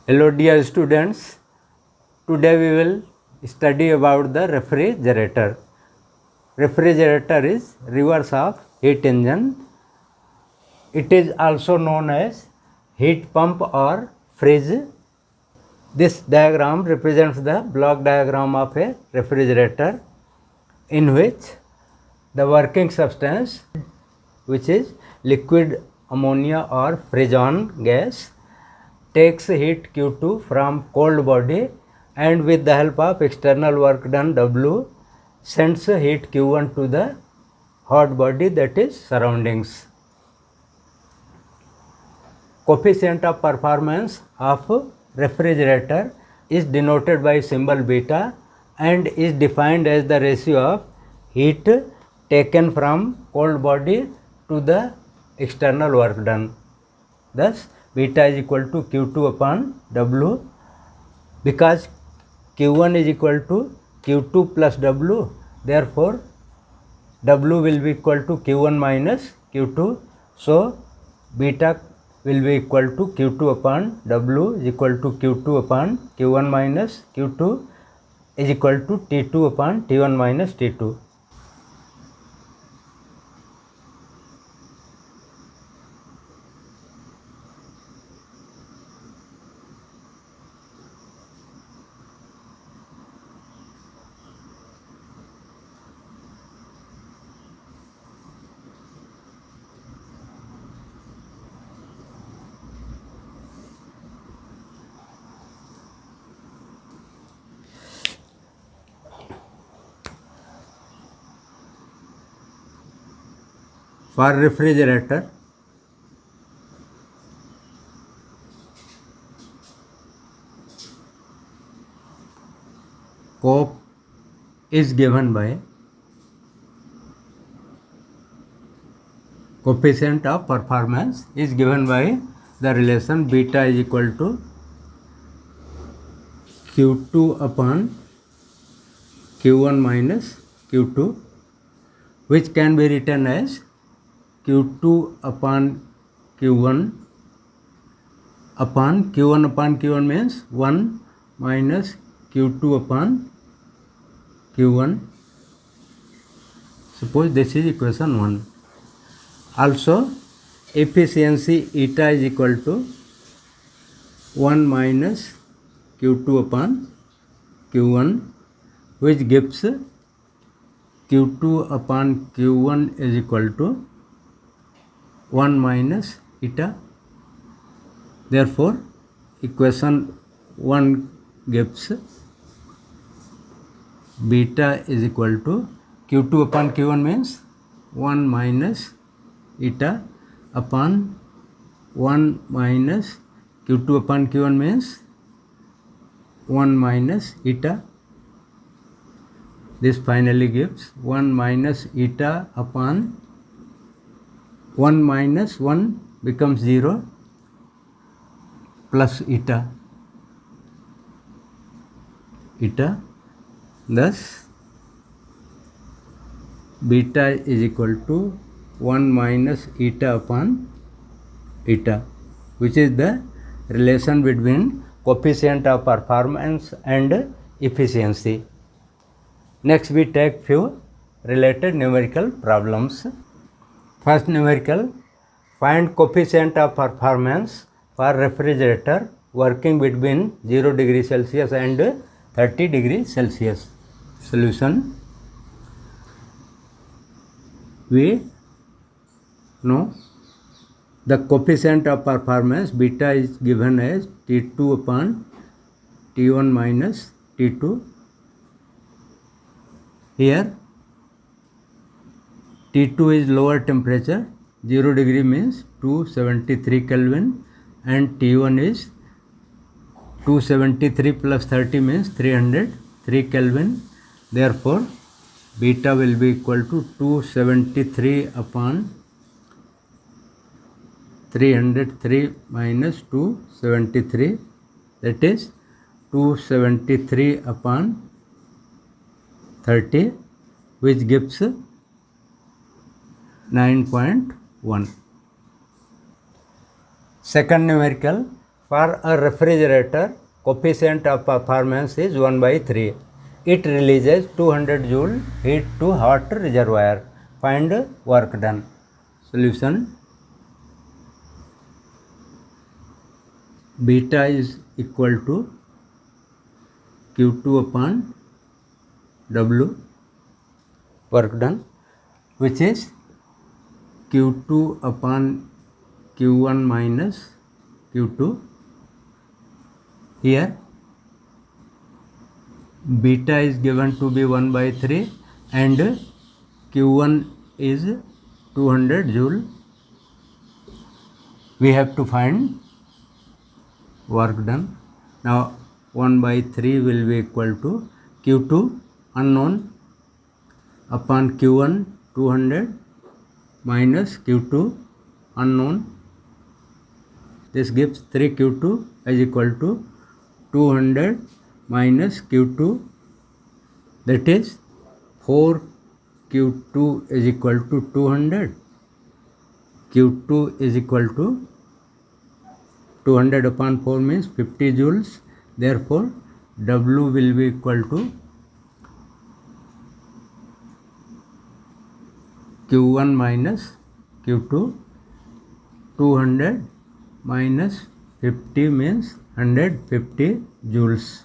Hello dear students, today we will study about the refrigerator. Refrigerator is reverse of heat engine. It is also known as heat pump or fridge. This diagram represents the block diagram of a refrigerator in which the working substance, which is liquid ammonia or freon gas, takes heat Q2 from cold body and with the help of external work done W sends heat Q1 to the hot body, that is surroundings. Coefficient of performance of refrigerator is denoted by symbol beta and is defined as the ratio of heat taken from cold body to the external work done. Thus, beta is equal to Q2 upon W. Because Q1 is equal to Q2 plus W, therefore W will be equal to Q1 minus Q2. So, beta will be equal to Q2 upon W is equal to Q2 upon Q1 minus Q2 is equal to T2 upon T1 minus T2. For refrigerator, COP is given by coefficient of performance is given by the relation beta is equal to Q2 upon Q1 minus Q2, which can be written as Q2 upon Q1 upon Q1 means 1 minus Q2 upon Q1. Suppose this is equation 1. Also, efficiency eta is equal to 1 minus Q2 upon Q1, which gives Q2 upon Q1 is equal to 1 minus eta. Therefore, equation 1 gives beta is equal to Q2 upon Q1 means 1 minus eta upon 1 minus Q2 upon Q1 means 1 minus eta. This finally gives 1 minus eta upon 1 minus 1 becomes 0 plus eta. Thus, beta is equal to 1 minus eta upon eta, which is the relation between coefficient of performance and efficiency. Next, we take few related numerical problems. First numerical, find coefficient of performance for refrigerator working between 0 degree Celsius and 30 degree Celsius. Solution, we know the coefficient of performance beta is given as T2 upon T1 minus T2. Here T2 is lower temperature, 0 degree means 273 Kelvin, and T1 is 273 plus 30 means 303 Kelvin. Therefore, beta will be equal to 273 upon 303 minus 273, that is 273 upon 30, which gives 9.1. Second numerical, For a refrigerator, coefficient of performance is 1 by 3. It releases 200 joule heat to hot reservoir. Find work done. Solution: beta is equal to Q2 upon W, work done, which is Q2 upon Q1 minus Q2. Here beta is given to be 1 by 3 and Q1 is 200 joule. We have to find work done. Now 1 by 3 will be equal to Q2 unknown upon Q1 200 minus Q2 unknown. This gives 3Q2 is equal to 200 minus Q2, that is 4Q2 is equal to 200. Q2 is equal to 200 upon 4 means 50 joules. Therefore, W will be equal to Q1 minus Q2. 200 minus 50 means 150 joules.